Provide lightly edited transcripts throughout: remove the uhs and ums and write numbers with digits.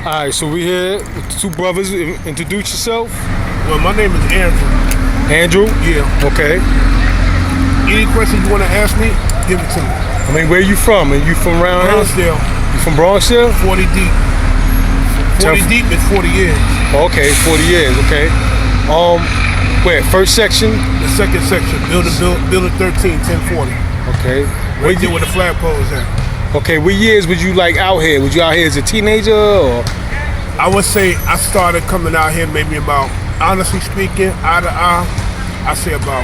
All right, so we here with the two brothers. Introduce yourself. Well, my name is Andrew. Andrew? Yeah. Okay. Any questions you want to ask me, give it to me. I mean, where you from? Are you from around here? Bronxdale. You from Bronxdale? 40 deep. 40 deep is 40 years. Okay, 40 years, okay. Where, first section? The second section, building 13, 1040. Okay. Right there where the flagpole is at. Okay, what years was you like out here? Was you out here as a teenager or? I would say I started coming out here maybe about, honestly speaking, eye to eye, I say about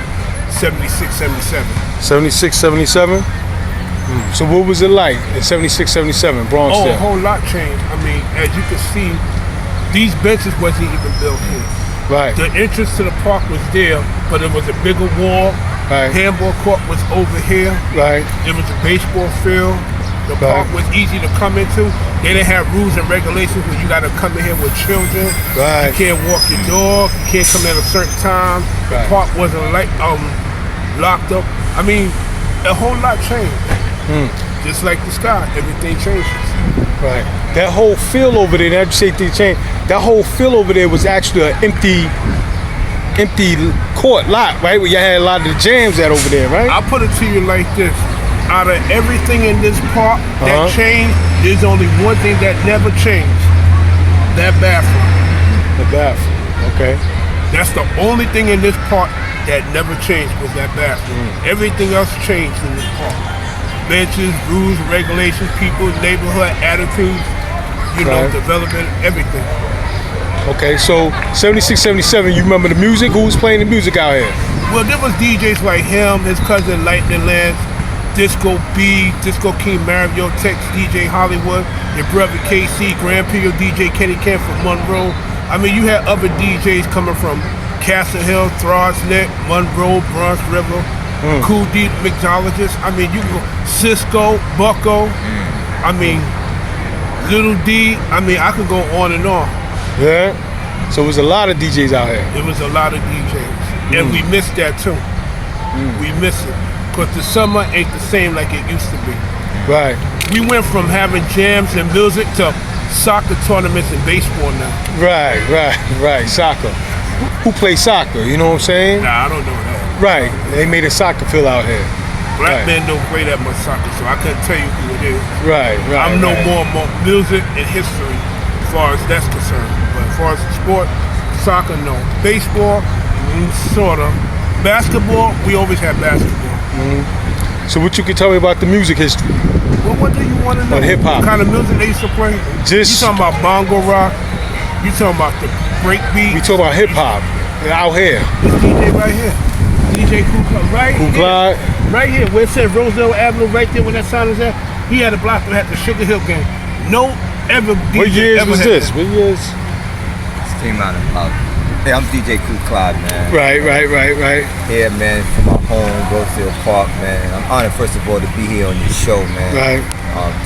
76, 77. 76, 77? So what was it like in 76, 77, Bronxdale? Oh, a whole lot changed. I mean, as you can see, these benches wasn't even built here. Right. The entrance to the park was there, but it was a bigger wall. Right. Handball court was over here. Right. There was a baseball field. The park was easy to come into. They didn't have rules and regulations where you got to come in here with children. Right. You can't walk your dog. You can't come in at a certain time. The park wasn't locked up. I mean, a whole lot changed. Just like the sky, everything changes. Right. That whole field over there, that you say things changed. That whole field over there was actually an empty court lot, right? Where you had a lot of the jams at over there, right? I'll put it to you like this. Out of everything in this park that changed, there's only one thing that never changed. That bathroom. The bathroom, okay. That's the only thing in this park that never changed was that bathroom. Everything else changed in this park. Benches, rules, regulations, people, neighborhood, attitudes, development, everything. Okay, so 76, 77, you remember the music? Who was playing the music out here? Well, there was DJs like him, his cousin Lightning Lance, Disco B, Disco King Mario, Tex, DJ Hollywood, your brother KC, Grand Pio DJ Kenny Kent from Monroe. I mean, you had other DJs coming from Castle Hill, Throgs Neck, Monroe, Bronx River, Cool Deep Mixologist. I mean, you can go Cisco, Bucko, I mean, Little D. I mean, I could go on and on. Yeah? So it was a lot of DJs out here. It was a lot of DJs. And we missed that too. We miss it. Because the summer ain't the same like it used to be. Right. We went from having jams and music to soccer tournaments and baseball now. Right. Soccer. Who plays soccer? You know what I'm saying? Nah, I don't know that. Right. They made a soccer field out here. Black men don't play that much soccer, so I couldn't tell you who it is. Right. I'm no more music and history as far as that's concerned. But as far as sport, soccer, no. Baseball, sort of. Basketball, we always had basketball. So what you can tell me about the music history? Well, what do you want to know? On hip hop. What kind of music they used to play? You talking about bongo rock? You talking about the break beat? We talking about hip hop out here. This DJ right here. DJ CLYDE right here. CLYDE? Right here, where it said Rosedale Avenue, right there where that sign is at. He had a block that had the Sugar Hill Gang. No ever DJ What years ever was had this? that. What years? This came out about. Hey, I'm DJ CLYDE, man. Right. Here, man, from my home, Rosedale Park, man. I'm honored, first of all, to be here on your show, man. Right.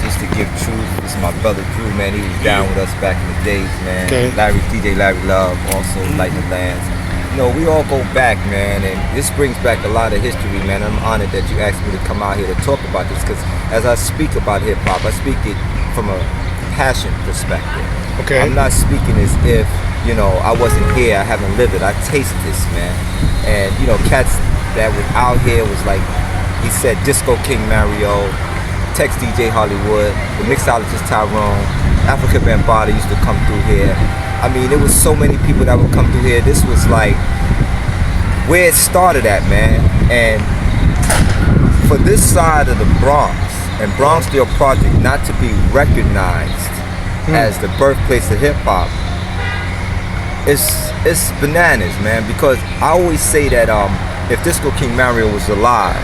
Just to give truth, this is my brother Drew, man. He was down with us back in the days, man. Okay. DJ Larry Love, also Lightning Lance. You know, we all go back, man, and this brings back a lot of history, man. I'm honored that you asked me to come out here to talk about this, because as I speak about hip-hop, I speak it from a passion perspective. Okay. I'm not speaking as if, I wasn't here, I haven't lived it. I taste this, man. And, cats that were out here was like, he said, Disco King Mario, Tex DJ Hollywood, the mixologist Tyrone, Africa Bambaataa used to come through here. I mean, there was so many people that would come through here. This was like where it started at, man. And for this side of the Bronx and Bronxdale Project not to be recognized as the birthplace of hip hop, it's bananas, man. Because I always say that if Disco King Mario was alive,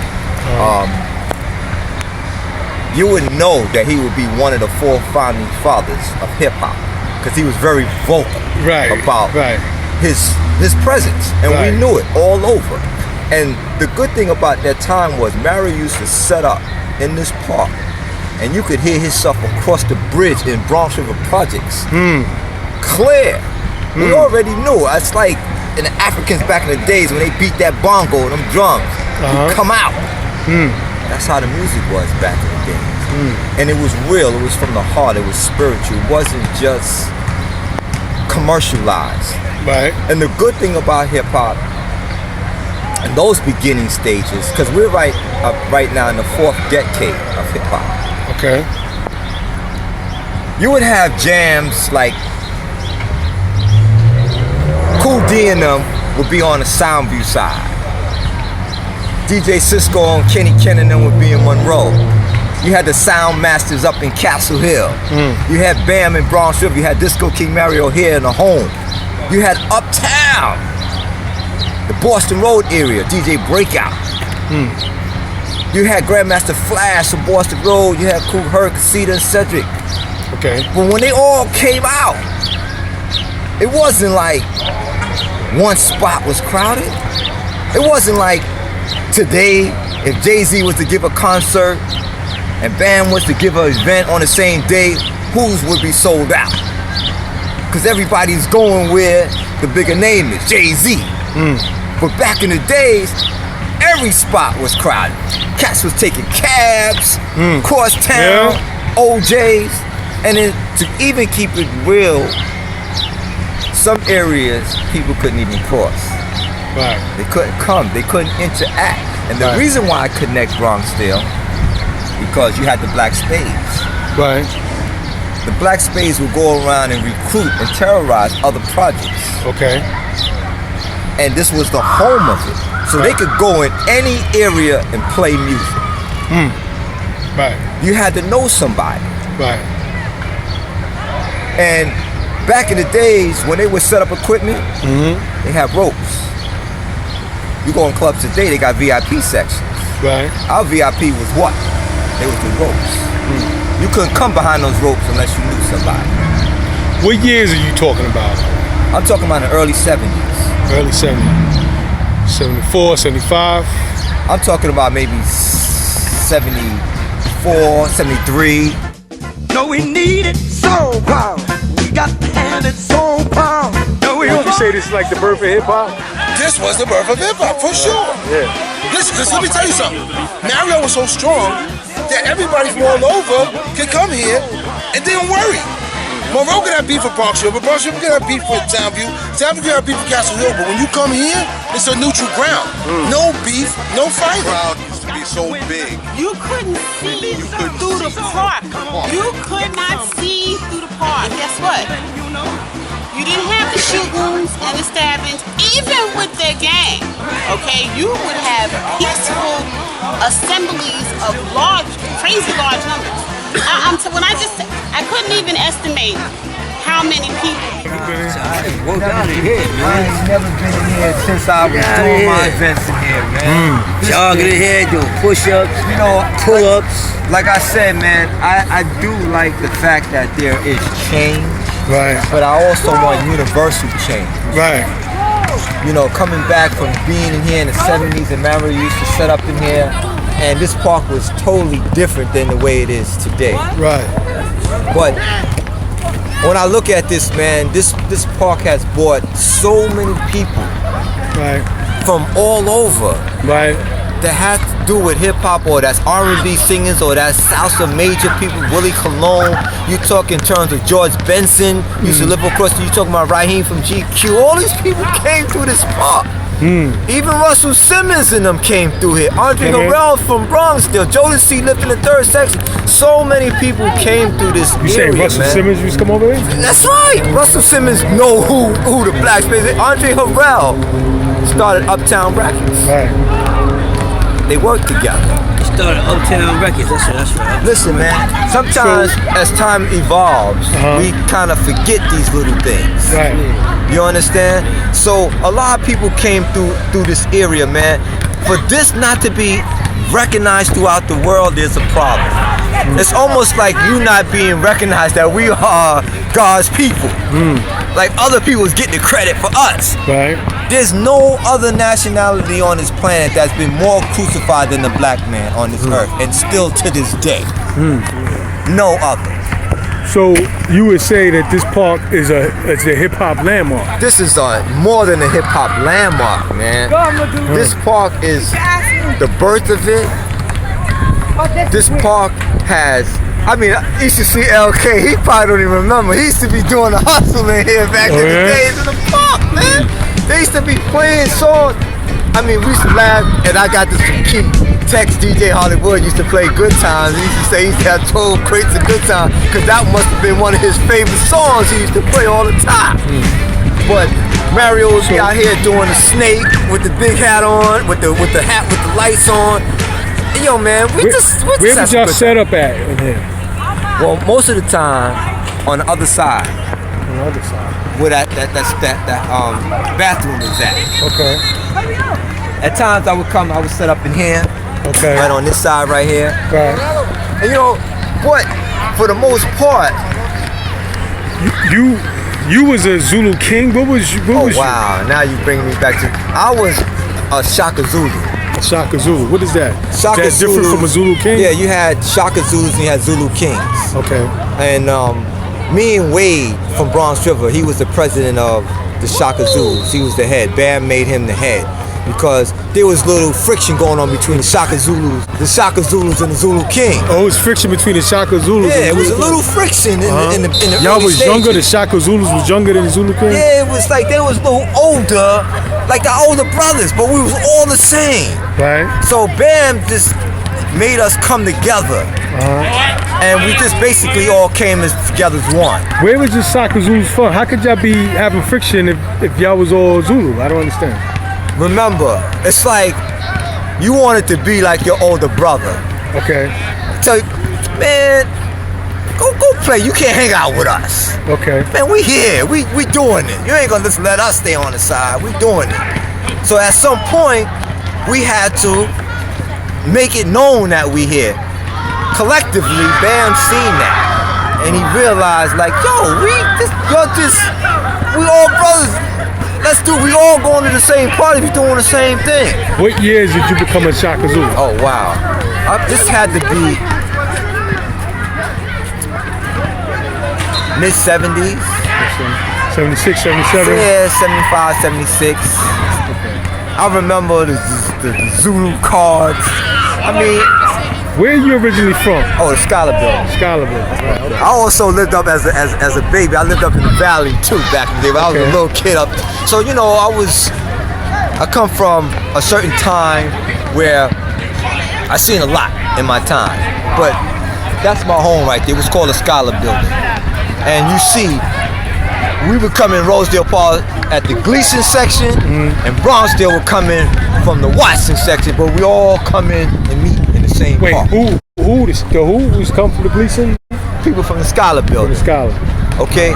you would know that he would be one of the 4 founding fathers of hip hop, because he was very vocal about his presence, and we knew it all over. And the good thing about that time was Mario used to set up in this park, and you could hear himself across the bridge in Bronx River Projects. Clear. We already knew. It's like in the Africans back in the days when they beat that bongo and them drums, you come out. That's how the music was back in the days. And it was real, it was from the heart, it was spiritual. It wasn't just commercialized. Right. And the good thing about hip hop and those beginning stages, because we're right now in the 4th decade of hip hop. Okay. You would have jams like Cool D and them would be on the Soundview side. DJ Cisco and Kenny Ken and them would be in Monroe. You had the Sound Masters up in Castle Hill. You had Bam in Bronx River. You had Disco King Mario here in the home. You had Uptown, the Boston Road area, DJ Breakout. You had Grandmaster Flash from Boston Road. You had Cool Herc, Cedar, and Cedric. Okay. But when they all came out, it wasn't like one spot was crowded. It wasn't like today, if Jay-Z was to give a concert and Bam was to give an event on the same day, whose would be sold out? Because everybody's going where the bigger name is, Jay-Z. But back in the days, every spot was crowded. Cats was taking cabs, Crosstown, OJs, and then to even keep it real, some areas people couldn't even cross. Right. They couldn't come, they couldn't interact. And the reason why I connect Bronx still, because you had the Black Spades. Right. The Black Spades would go around and recruit and terrorize other projects. Okay. And this was the home of it. So they could go in any area and play music. Right. You had to know somebody. Right. And back in the days when they would set up equipment, they had ropes. You go in clubs today, they got VIP sections. Right. Our VIP was what? They was the ropes. You couldn't come behind those ropes unless you knew somebody. What years are you talking about? I'm talking about the early 70s. Early 70s. 74, 75. I'm talking about maybe 74, 73. No, we need it so power. We got to have it so power. No, we Would you say this is like the birth of hip hop? This was the birth of hip hop, for sure. Yeah. Listen, because let me tell you something. Mario was so strong that everybody from all over could come here and didn't worry. Monroe could have beef with Bronx River, Bronx River could have beef with Soundview, Soundview could have beef with Castle Hill, but when you come here, it's a neutral ground. No beef, no fighting. The crowd used to be so big. You couldn't see through the park. You could not see through the park. Guess what? You didn't have the shootings and the stabbings, even with their gang. Okay, you would have peaceful assemblies of large, crazy large numbers. I couldn't even estimate how many people. Walk down in here, I man. ain't never been in here since I was doing my events in here, man. Jogging in here, doing push-ups, You know, pull-ups. like I said, man, I do like the fact that there is change, Right. but I also want universal change. Right. You know, coming back from being in here in the 70s and Mario used to set up in here, and this park was totally different than the way it is today. Right. But when I look at this, man, this park has brought so many people Right. from all over Right. that has to do with hip hop, or that's R&B singers, or that's salsa major people, Willie Colon. You talk in terms of George Benson, used to live across. You talking about Raheem from GQ. All these people came through this park. Even Russell Simmons and them came through here. Andre Harrell from Bronxville. Jodeci lived in the 3rd section. So many people came through this You say area, Russell man. Simmons used to come over here? That's right. Russell Simmons know who the Black Space is. Andre Harrell started Uptown Records. Right. They worked together. Started Uptown Records, that's right. Listen, man, sometimes as time evolves, we kind of forget these little things. Right. You understand? So a lot of people came through this area, man. For this not to be recognized throughout the world, there's a problem. It's almost like you not being recognized that we are God's people. Like other people's getting the credit for us. Right. There's no other nationality on this planet that's been more crucified than the black man on this earth, and still to this day. No other. So you would say that this park is a hip hop landmark. This is more than a hip hop landmark, man. This park is the birth of it. This park has I mean, I used to see LK. He probably don't even remember. He used to be doing the hustle in here back in the days in the park, man. They used to be playing songs. I mean, we used to laugh, and I got this from Keith. Tex DJ Hollywood used to play Good Times. He used to say he used to have 12 crates of Good Times, because that must have been one of his favorite songs he used to play all the time. But Mario would be out here doing the snake with the big hat on, with the hat with the lights on. And yo, man, where was y'all set up at in here? Well, most of the time on the other side. On the other side. Where that bathroom is at. Okay. At times I would set up in here. Okay. Right on this side right here. Right. And you know, but for the most part, you was a Zulu king. What was you? Wow, now you bring me back to. I was a Shaka Zulu. Shaka Zulu. What is that? Shaka is that different Zulus, from a Zulu king? Yeah, you had Shaka Zulus and you had Zulu kings. Okay. And me and Wade from Bronx River, he was the president of the Shaka Zulus. He was the head. Bam made him the head because there was little friction going on between the Shaka Zulus and the Zulu king. Oh, it was friction between the Shaka Zulus. Yeah, it was a little friction in the Y'all early was stages. younger. The Shaka Zulus was younger than the Zulu king. Yeah, it was like they was a little older, like the older brothers, but we was all the same. Right. So Bam just made us come together, and we just basically all came together as one. Where was the Shaka Zulus from? How could y'all be having friction if y'all was all Zulu? I don't understand. Remember, it's like you wanted to be like your older brother. Okay. So, man, go play. You can't hang out with us. Okay. Man, we here. We doing it. You ain't gonna just let us stay on the side. We doing it. So at some point, we had to make it known that we here. Collectively, Bam seen that, and he realized like, yo, we all brothers. We all going to the same party. We doing the same thing. What years did you become a Shaka Zulu? Oh wow, this had to be mid 70s. 76, 77. Yeah, 75, 76. I remember the Zulu cards. I mean, where are you originally from? Oh, the Scholar Building. Scholar Building. Right, okay. I also lived up as a baby. I lived up in the valley too back in the day. I was a little kid up. So you know, I come from a certain time where I seen a lot in my time. But that's my home right there. It was called the Scholar Building. And you see, we would come in Rosedale Park at the Gleason section, and Bronxdale would come in from the Watson section, but we all come in and meet in the same park. Who was come from the Gleason? People from the Scholar Building. From the Scholar. Okay.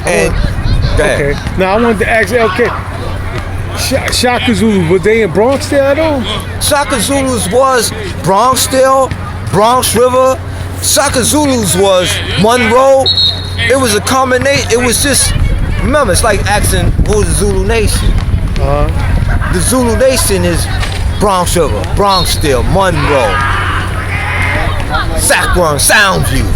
And okay. Now I wanted to ask LK. Shaka Zulu, was they in Bronxdale at all? Shaka Zulus was Bronxdale, Bronx River. Shaka Zulus was Monroe. It was a combination. It was just, remember, it's like asking what was the Zulu Nation. The Zulu Nation is Bronx River, Bronxdale, Monroe, Sackworm, Soundview.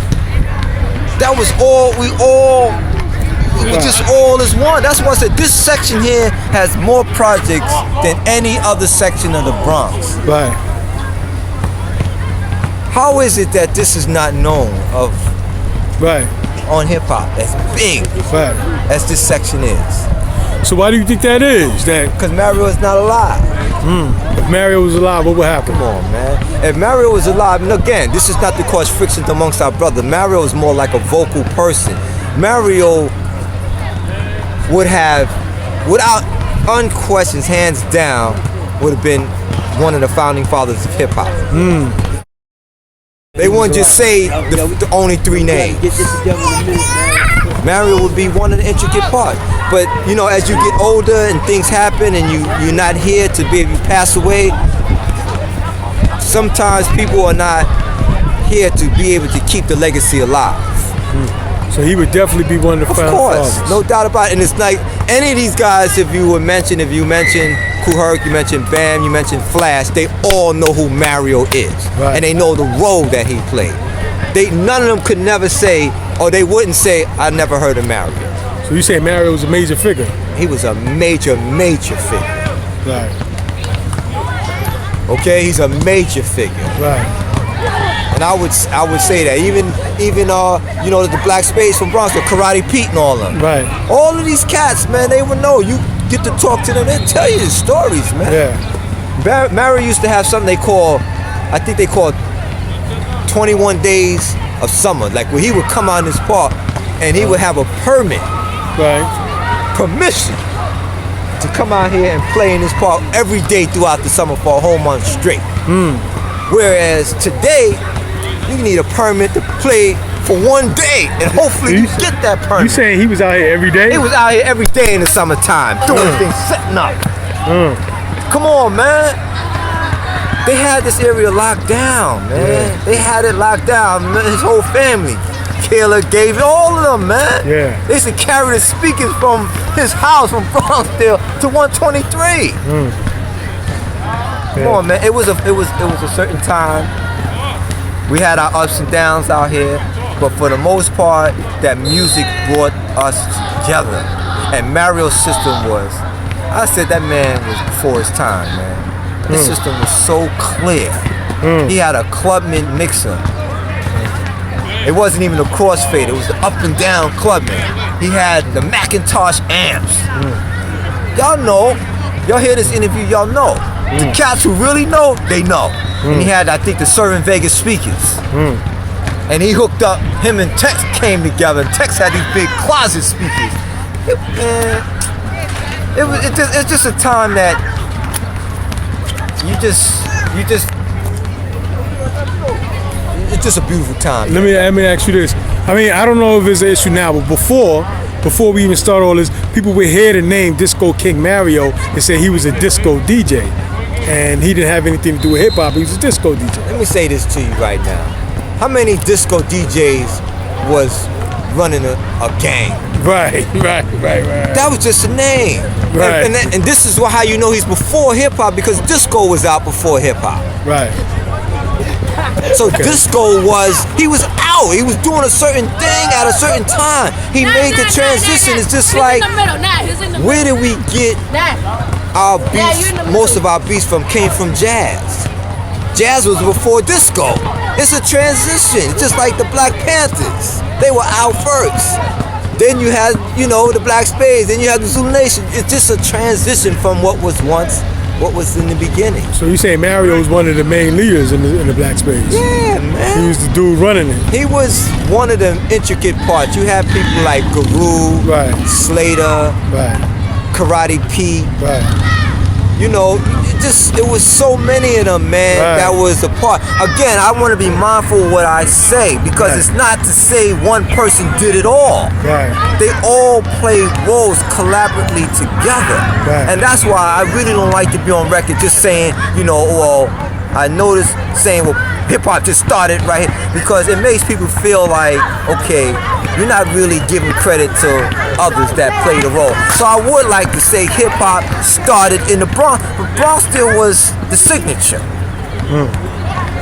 That was all, we just all as one. That's why I said this section here has more projects than any other section of the Bronx. Right. How is it that this is not known of on hip hop as big as this section is? So why do you think that is? Because Mario is not alive. If Mario was alive, what would happen? Come on, man. If Mario was alive, and again, this is not to cause friction amongst our brothers. Mario is more like a vocal person. Mario would have, without unquestioned, hands down, would have been one of the founding fathers of hip hop. They wouldn't just say the only three names. Mario would be one of the intricate parts. But you know, as you get older and things happen and you're not here to be able to pass away, sometimes people are not here to be able to keep the legacy alive. So he would definitely be one of the founding fathers. No doubt about it. And it's like any of these guys, if you mention Kool Herc, you mention Bam, you mention Flash, they all know who Mario is. Right. And they know the role that he played. None of them could never say, or they wouldn't say, I never heard of Mario. So you say Mario was a major figure? He was a major figure. Right. Okay, he's a major figure. Right. And And I would say that even you know, the Black Spades from Bronx, the Karate Pete and all of them. Right. All of these cats, man, they would know. You get to talk to them, they tell you the stories, man. Yeah. Mario used to have something they call 21 days of summer. Like where he would come out in this park and he would have a permit. Right. Permission to come out here and play in this park every day throughout the summer for a whole month straight. Whereas today, you need a permit to play for one day, and hopefully you get that permit. You saying he was out here every day? He was out here every day in the summertime, doing things, setting up. Come on, man. They had this area locked down, man. Yeah. They had it locked down, man. His whole family. Kayla gave it, all of them, man. Yeah. They used to carry the speakers from his house from Bronxdale to 123. Come on, man. It was a certain time. We had our ups and downs out here, but for the most part, that music brought us together. And Mario's system was, I said that man was before his time, man. His system was so clear. He had a Clubman mixer. It wasn't even a crossfade, it was the up and down Clubman. He had the Macintosh amps. Y'all know, y'all hear this interview, y'all know. The cats who really know, they know. And he had, I think, the Serving Vegas speakers. And he hooked up, him and Tex came together, and Tex had these big closet speakers. It's just a time that you just it's just a beautiful time. Let me ask you this. I mean, I don't know if it's an issue now, but before we even start all this, people would hear the name Disco King Mario and say he was a disco DJ. And he didn't have anything to do with hip hop, he was a disco DJ. Let me say this to you right now. How many disco DJs was running a gang? Right. That was just a name. Right. And this is how you know he's before hip hop, because disco was out before hip hop. Right. So disco he was out. He was doing a certain thing at a certain time. He made the transition. It's just like, where did we get our beats? Most of our beats came from jazz. Jazz was before disco. It's a transition. It's just like the Black Panthers. They were out first. Then you had, the Black Spades. Then you had the Zulu Nation. It's just a transition from what was in the beginning. So you say Mario was one of the main leaders in the Black Spades? Yeah, man. He was the dude running it. He was one of the intricate parts. You had people like Guru, Slater, Karate Pete. Right. It was so many of them, man, that was a part. Again, I want to be mindful of what I say, because it's not to say one person did it all. Right. They all played roles collaboratively together. Right. And that's why I really don't like to be on record just saying, I noticed saying, hip-hop just started right here, because it makes people feel like, okay, you're not really giving credit to others that played a role. So I would like to say hip-hop started in the Bronx, but Bronx still was the signature.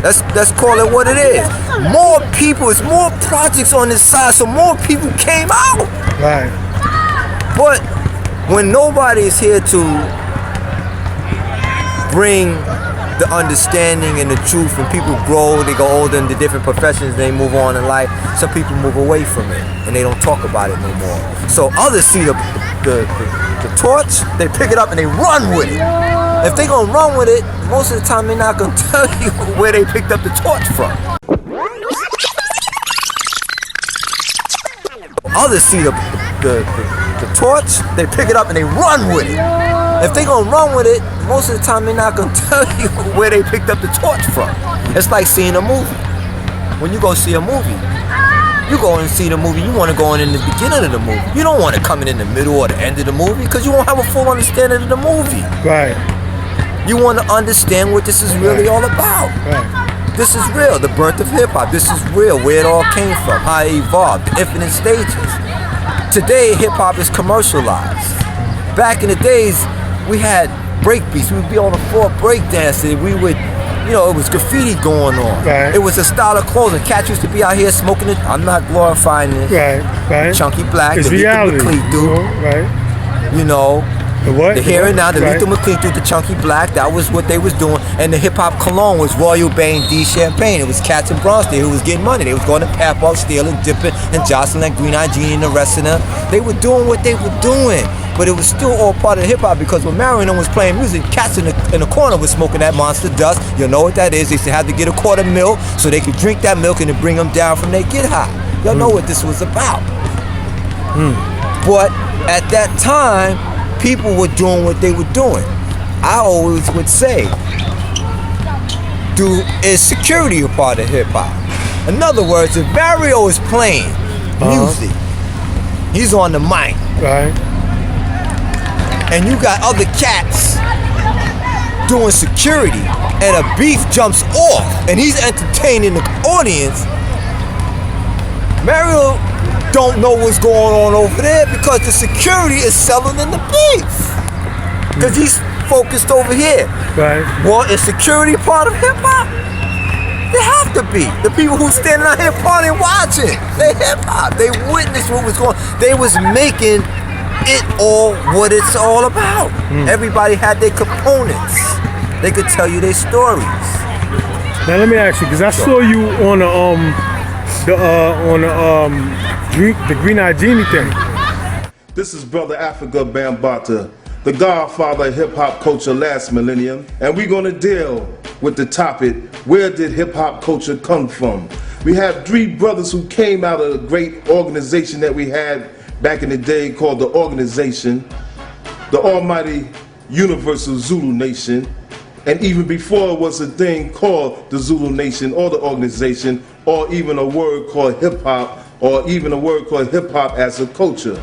Let's call it what it is. More people, it's more projects on this side, so more people came out. Right. But when nobody is here to bring the understanding and the truth, and people grow, they go older into different professions, they move on in life, some people move away from it and they don't talk about it no more. So others see the torch, they pick it up and they run with it. If they gonna run with it, most of the time they're not gonna tell you where they picked up the torch from. Others see the torch, they pick it up and they run with it. If they gonna run with it, most of the time they're not gonna tell you where they picked up the torch from. It's like seeing a movie. When you go see a movie, you go and see the movie, you wanna go in the beginning of the movie. You don't wanna come in the middle or the end of the movie, because you won't have a full understanding of the movie. Right. You wanna understand what this is really all about. Right. This is real, the birth of hip hop. This is real, where it all came from, how it evolved, the infinite stages. Today, hip hop is commercialized. Back in the days, we had break beats. We would be on the floor break dancing. We would, it was graffiti going on. Right. It was a style of clothing. Cats used to be out here smoking it. I'm not glorifying this. Right. Chunky Black, It's the reality. CLYDE dude. Right. The what? The Here and Now, the Right. Lethal McLean through the Chunky Black, that was what they was doing. And the hip hop cologne was Royal Bane D Champagne. It was cats in Bronx there who was getting money. They was going to Pap Up, stealing, dipping, and jostling like Green Eyed Genie and the rest of them. They were doing what they were doing. But it was still all part of hip hop because when Marion was playing music, cats in the corner was smoking that Monster Dust. You know what that is. They used to have to get a quart of milk so they could drink that milk and it bring them down from their get high. Y'all know what this was about. But at that time, people were doing what they were doing. I always would say, is security a part of hip hop? In other words, if Mario is playing music, he's on the mic. Right. And you got other cats doing security and a beef jumps off and he's entertaining the audience, Mario don't know what's going on over there because the security is selling in the beef. Because he's focused over here. Right. Well, is security part of hip hop? They have to be. The people who standing out here partying watching, they hip hop. They witnessed what was going on. They was making it all what it's all about. Everybody had their components. They could tell you their stories. Now let me ask you, because I saw you on the Green Eyed Genie thing. This is Brother Africa Bambata, the godfather of hip-hop culture last millennium, and we're gonna deal with the topic, where did hip-hop culture come from? We have three brothers who came out of a great organization that we had back in the day called the organization, the almighty universal Zulu Nation, and even before it was a thing called the Zulu Nation or the organization, or even a word called hip-hop, or even a word called hip-hop as a culture.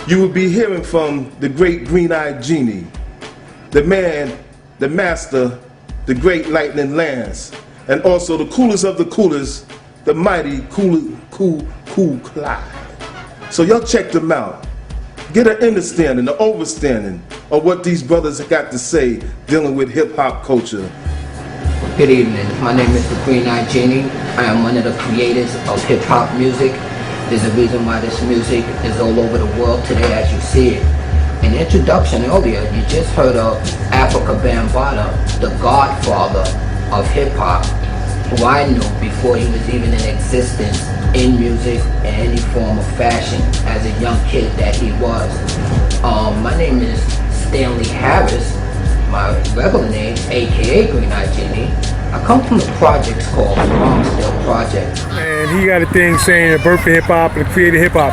You will be hearing from the great Green-Eyed Genie, the man, the master, the great Lightning Lance, and also the coolest of the coolest, the mighty cool CLYDE. So y'all check them out. Get an understanding, an overstanding of what these brothers got to say dealing with hip-hop culture. Good evening. My name is the Green-Eyed Genie. I am one of the creators of hip-hop music. There's a reason why this music is all over the world today as you see it. In the introduction earlier, you just heard of Africa Bambaataa, the godfather of hip-hop, who I knew before he was even in existence in music in any form of fashion as a young kid that he was. My name is Stanley Harris, my regular name, aka Green-Eyed Genie. I come from the projects called the Bronx Project. And he got a thing saying the birth of hip hop and created hip hop.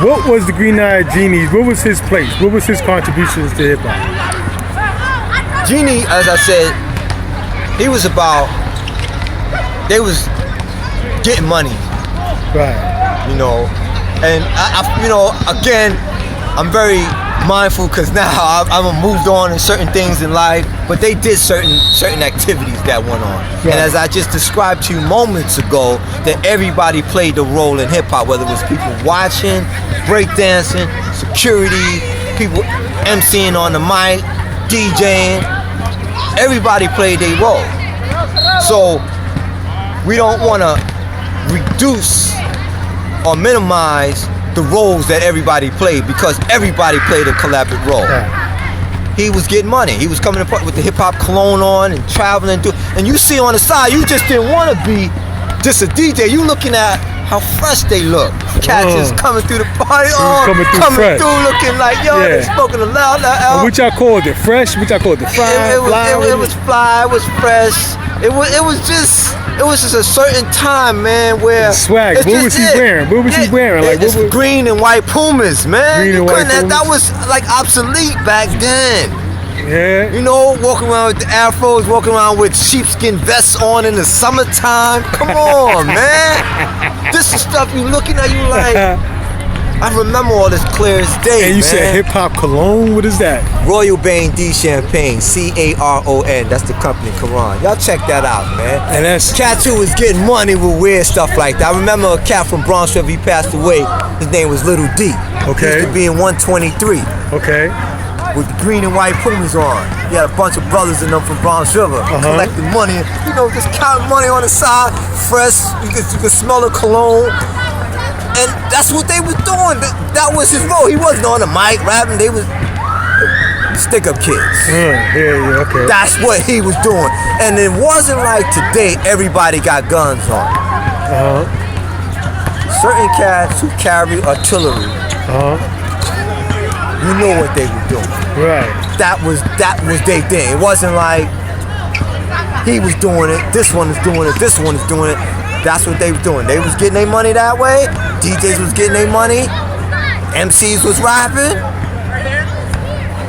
What was the Green-Eyed Genies? What was his place? What was his contributions to hip hop? Genie, as I said, he was about, they was getting money. Right. You know, and I you know, again, I'm very mindful because now I'm moved on in certain things in life, but they did certain activities that went on. Right. And as I just described to you moments ago, that everybody played the role in hip hop, whether it was people watching, breakdancing, security, people emceeing on the mic, DJing. Everybody played their role. So we don't want to reduce or minimize the roles that everybody played because everybody played a collaborative role. Yeah. He was getting money. He was coming apart with the hip hop cologne on and traveling and you see on the side, you just didn't want to be just a DJ. You looking at how fresh they look. Cats is coming through the party, coming through looking like, yo, they smoking a loud. What y'all called it? Fresh? What y'all called it? Fly? It was fly, it was fresh. It was just a certain time, man, where swag. What was he wearing? What was he wearing? Like it's green and white Pumas, man. Green and white Pumas. That was like obsolete back then. Yeah. You know, walking around with the afros, walking around with sheepskin vests on in the summertime. Come on, man. This is stuff you looking at, you like. I remember all this clear as day, And you man. said hip hop cologne. What is that? Royal Bane D Champagne, CARON. That's the company, Quran. Y'all check that out, man. And that's Cats who was getting money with weird stuff like that. I remember a cat from Bronx River, he passed away. His name was Little D. Okay. He used to be in 123 okay. with the green and white Pumas on. He had a bunch of brothers in them from Bronx River collecting money. You know, just counting money on the side, fresh. You could smell the cologne. And that's what they was doing. That was his role. He wasn't on the mic rapping. stick-up kids. Yeah, okay. That's what he was doing. And it wasn't like today everybody got guns on. Certain cats who carry artillery, you know what they were doing. Right. That was their thing. It wasn't like he was doing it, this one is doing it, this one is doing it. That's what they were doing. They was getting their money that way. DJs was getting their money. MCs was rapping.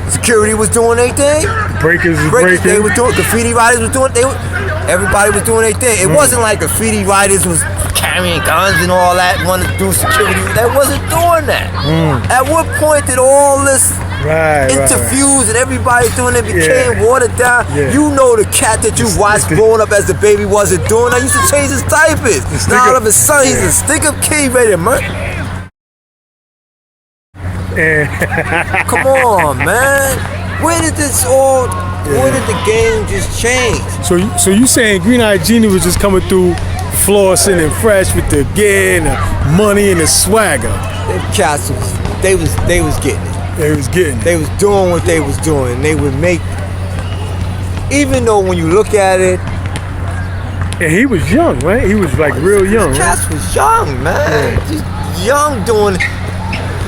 Security was doing their thing. Breakers was breaking. They were doing. Graffiti writers was doing. Everybody was doing their thing. It wasn't like graffiti writers was carrying guns and all that, wanted to do security. They wasn't doing that. At what point did all this interviews and everybody doing it became watered down? You know the cat that you watched growing up as a baby wasn't doing that. Used to change his diapers. Now all of a sudden he's a stick-up kid ready to murder. Come on, man. Where did this all? Where did the game just change? So you saying Green-Eyed Genie was just coming through, flossing and fresh with the gear and the money and the swagger? Them cats they was getting it. They was getting it. They was doing what they was doing. They would make. Even though when you look at it. And he was young, right? He was like real young. Cats was young, man. Just young doing.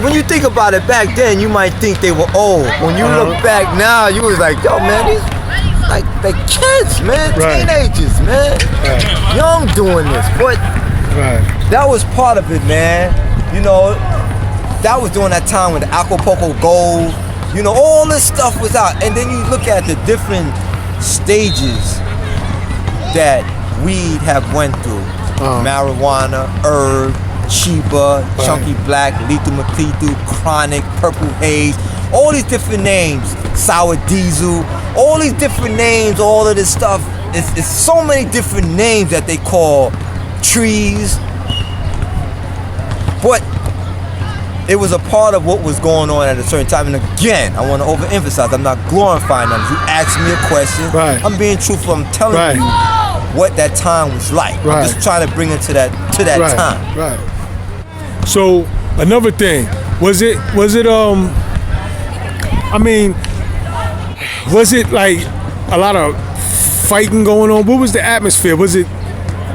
When you think about it back then, you might think they were old. When you look back now, you was like, yo, man, these like kids, man, teenagers, man, young doing this. But that was part of it, man. You know, that was during that time when the Acapulco Gold, you know, all this stuff was out. And then you look at the different stages that weed have went through. Marijuana, herb, Chiba, Chunky Black, Lethal McLethal, Chronic, Purple Haze, all these different names, Sour Diesel, all these different names, all of this stuff. It's so many different names that they call trees. But it was a part of what was going on at a certain time. And again, I want to overemphasize, I'm not glorifying them. You ask me a question, I'm being truthful, I'm telling you what that time was like. I'm just trying to bring it to that time. Right. So another thing, was it like a lot of fighting going on? What was the atmosphere? Was it,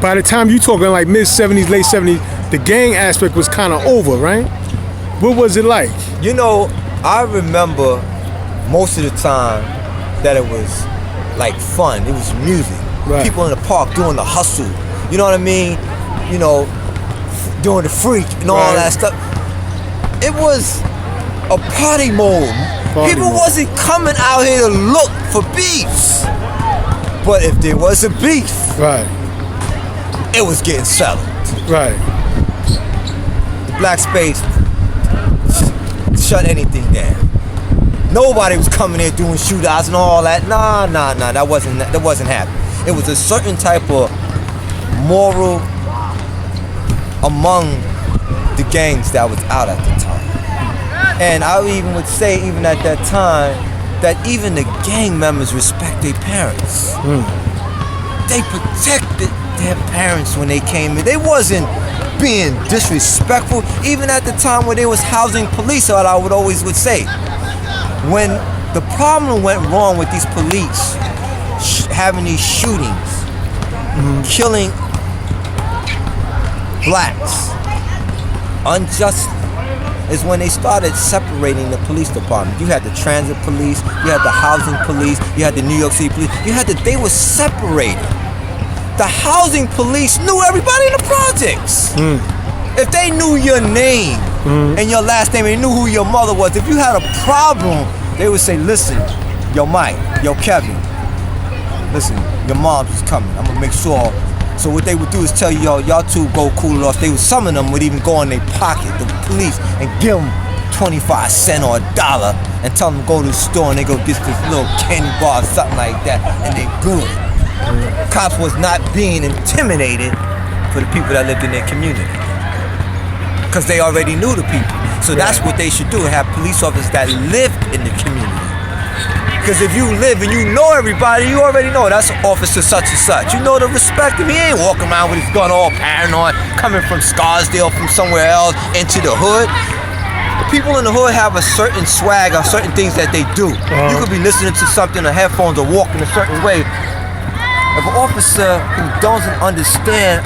by the time you talking like mid-70s, late 70s, the gang aspect was kind of over, right? What was it like? You know, I remember most of the time that it was like fun. It was music. People in the park doing the hustle. You know what I mean? You know, doing the freak and all that stuff. It was a party mode. People wasn't coming out here to look for beefs. But if there was a beef, it was getting settled. The black space shut anything down. Nobody was coming here doing shootouts and all that. Nah, that wasn't happening. It was a certain type of moral among the gangs that was out at the time. And I even would say, even at that time, that even the gang members respect their parents. They protected their parents when they came in. They wasn't being disrespectful. Even at the time when they was housing police, what I would always would say, when the problem went wrong with these police having these shootings, killing blacks unjustly, is when they started separating the police department. You had the transit police, you had the housing police, you had the New York City police, they were separated. The housing police knew everybody in the projects. If they knew your name and your last name, and they knew who your mother was, if you had a problem, they would say, listen, yo Mike, yo Kevin, listen, your mom's is coming. I'm gonna make sure. So what they would do is tell you, y'all two go cool it off. Some of them would even go in their pocket, the police, and give them 25 cents or $1 and tell them to go to the store and they go get this little candy bar or something like that, and they good. Cops was not being intimidated for the people that lived in their community, because they already knew the people. So that's what they should do, have police officers that lived in the community. Because if you live and you know everybody, you already know that's officer such and such. You know to respect him. He ain't walking around with his gun all paranoid, coming from Scarsdale, from somewhere else, into the hood. people in the hood have a certain swag or certain things that they do. You could be listening to something on headphones or walking a certain way. If an officer who doesn't understand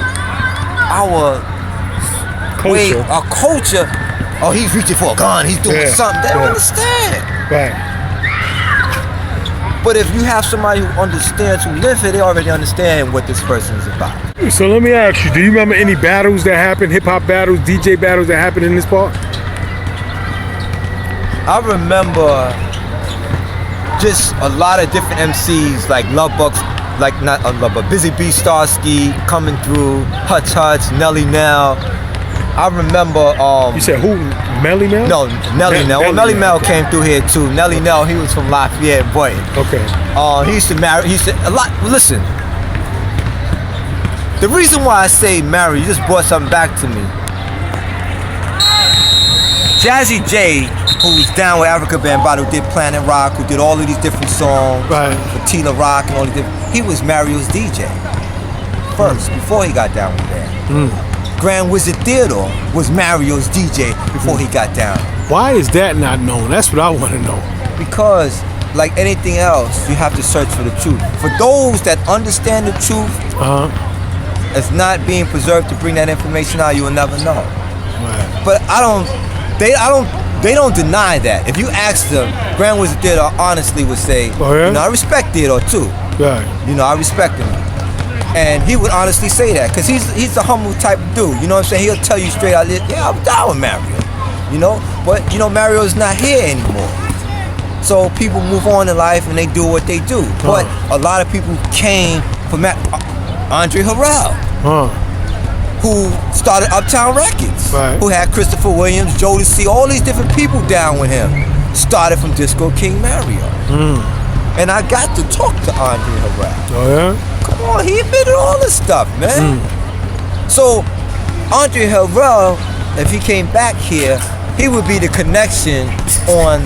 our way, our culture, oh, he's reaching for a gun, he's doing something, they don't understand. Right. But if you have somebody who understands, who live here, they already understand what this person is about. So let me ask you, do you remember any battles that happened, hip-hop battles, DJ battles that happened in this park? I remember just a lot of different MCs, like Love Bucks, like not Love, but Busy B Starsky coming through, Hutch Hutch, Nelly Nell. I remember you said who? Melly Mel? No, Nelly Nell. Well, Melly Mel came through here too. Nelly Nell, he was from Lafayette, boy. Okay. He used to marry, he used to, a lot, listen. The reason why I say marry, you just brought something back to me. Jazzy J, who was down with Africa Bambaataa, who did Planet Rock, who did all of these different songs, for Tila Rock and all these different, he was Mario's DJ first, before he got down with that. Grand Wizard Theodore was Mario's DJ before he got down. Why is that not known? That's what I want to know. Because, like anything else, you have to search for the truth. For those that understand the truth, it's not being preserved to bring that information out, you will never know. Right. But they don't deny that. If you ask them, Grand Wizard Theodore honestly would say, you know, I respect Theodore too. Right. You know, I respect him. And he would honestly say that, because he's a humble type of dude, you know what I'm saying? He'll tell you straight out, yeah, I'm down with Mario, you know? But, you know, Mario's not here anymore. So people move on in life and they do what they do. But a lot of people came from Andre Harrell, who started Uptown Records, who had Christopher Williams, Jodeci, all these different people down with him, started from Disco King Mario. And I got to talk to Andre Harrell. Oh, yeah? Come on, he admitted all this stuff, man. So, Andre Harrell, if he came back here, he would be the connection on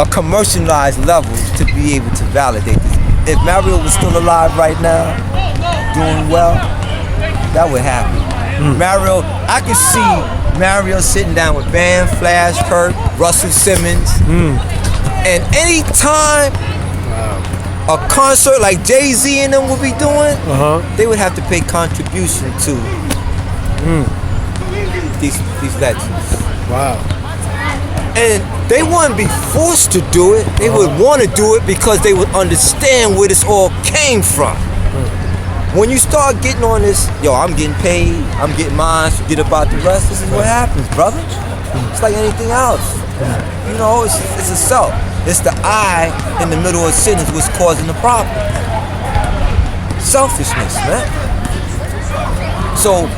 a commercialized level to be able to validate this. If Mario was still alive right now, doing well, that would happen. Mario, I can see Mario sitting down with Bam, Flash, Kirk, Russell Simmons, and any time a concert like Jay-Z and them would be doing, they would have to pay contribution to these legends. Wow. And they wouldn't be forced to do it. They would want to do it because they would understand where this all came from. When you start getting on this, yo, I'm getting paid, I'm getting mine, forget about the rest, this is what happens, brother. It's like anything else. You know, it's a self. It's the I in the middle of sentence what's causing the problem. Selfishness, man. So,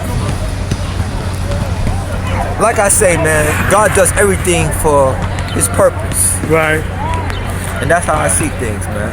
like I say, man, God does everything for his purpose. Right. And that's how I see things, man.